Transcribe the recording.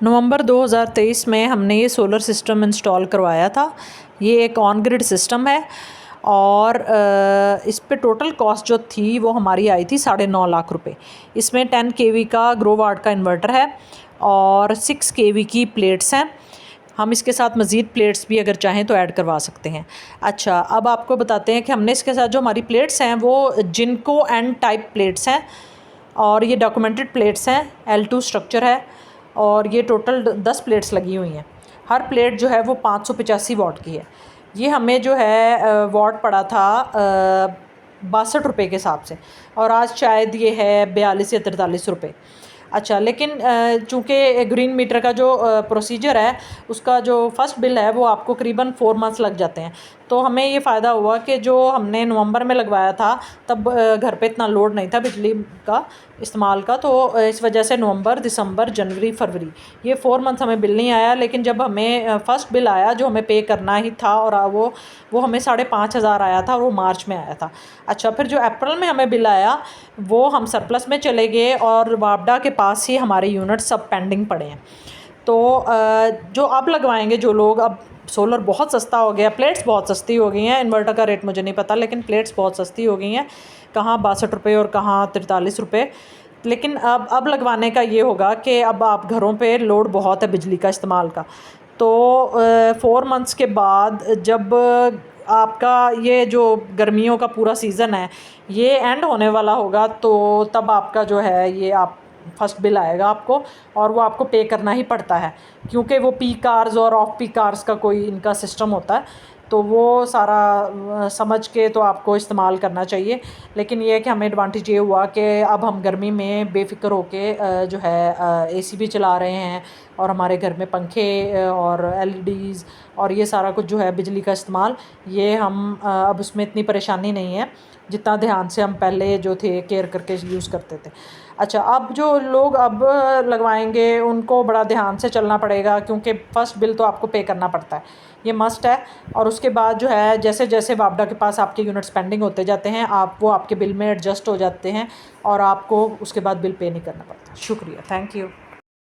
नवंबर 2023 में हमने ये सोलर सिस्टम इंस्टॉल करवाया था। ये एक ऑन ग्रिड सिस्टम है और इस पे टोटल कॉस्ट जो थी वो हमारी आई थी 9.5 लाख रुपए। इसमें 10 kV का ग्रो वाट का इन्वर्टर है और 6 kV की प्लेट्स हैं। हम इसके साथ मज़ीद प्लेट्स भी अगर चाहें तो ऐड करवा सकते हैं। अच्छा, अब आपको बताते हैं कि हमने इसके साथ जो हमारी प्लेट्स हैं वो जिनको एन टाइप प्लेट्स हैं और ये डॉक्यूमेंटेड प्लेट्स हैं। L2 स्ट्रक्चर है और ये टोटल 10 प्लेट्स लगी हुई हैं। हर प्लेट जो है वो 585 वाट की है। ये हमें जो है वाट पड़ा था 62 रुपये के हिसाब से और आज शायद ये है 42 या 43 रुपये। अच्छा, लेकिन चूँकि ग्रीन मीटर का जो प्रोसीजर है उसका जो फ़र्स्ट बिल है वो आपको करीबन 4 मंथ्स लग जाते हैं। तो हमें ये फ़ायदा हुआ कि जो हमने नवंबर में लगवाया था तब घर पे इतना लोड नहीं था बिजली का इस्तेमाल का, तो इस वजह से नवंबर, दिसंबर, जनवरी, फरवरी ये 4 मंथ हमें बिल नहीं आया। लेकिन जब हमें फ़र्स्ट बिल आया जो हमें पे करना ही था और वो हमें 5,500 आया था और वो मार्च में आया था। अच्छा, फिर जो अप्रैल में हमें बिल आया वो हम सरप्लस में चले गए और वापडा के पास ही हमारे यूनिट सब पेंडिंग पड़े हैं। तो जो अब लगवाएंगे जो लोग, अब सोलर बहुत सस्ता हो गया, प्लेट्स बहुत सस्ती हो गई हैं। इन्वर्टर का रेट मुझे नहीं पता लेकिन प्लेट्स बहुत सस्ती हो गई हैं, कहाँ 62 रुपये और कहाँ 43 रुपये। लेकिन अब लगवाने का ये होगा कि अब आप घरों पे लोड बहुत है बिजली का इस्तेमाल का, तो 4 मंथ्स के बाद जब आपका ये जो गर्मियों का पूरा सीज़न है ये एंड होने वाला होगा तो तब आपका जो है ये आप फर्स्ट बिल आएगा आपको और वो आपको पे करना ही पड़ता है, क्योंकि वो पीक आवर्स और ऑफ पीक आवर्स का कोई इनका सिस्टम होता है। तो वो सारा समझ के तो आपको इस्तेमाल करना चाहिए। लेकिन ये है कि हमें एडवांटेज ये हुआ कि अब हम गर्मी में बेफिक्र होके जो है एसी भी चला रहे हैं और हमारे घर में पंखे और LEDs और ये सारा कुछ जो है बिजली का इस्तेमाल, ये हम अब उसमें इतनी परेशानी नहीं है जितना ध्यान से हम पहले जो थे केयर करके यूज़ करते थे। अच्छा, अब जो लोग अब लगवाएंगे उनको बड़ा ध्यान से चलना पड़ेगा, क्योंकि फ़र्स्ट बिल तो आपको पे करना पड़ता है, ये मस्ट है। और उसके बाद जो है जैसे जैसे वापडा के पास आपके यूनिट्स पेंडिंग होते जाते हैं वो आपके बिल में एडजस्ट हो जाते हैं और आपको उसके बाद बिल पे नहीं करना पड़ता। शुक्रिया, थैंक यू।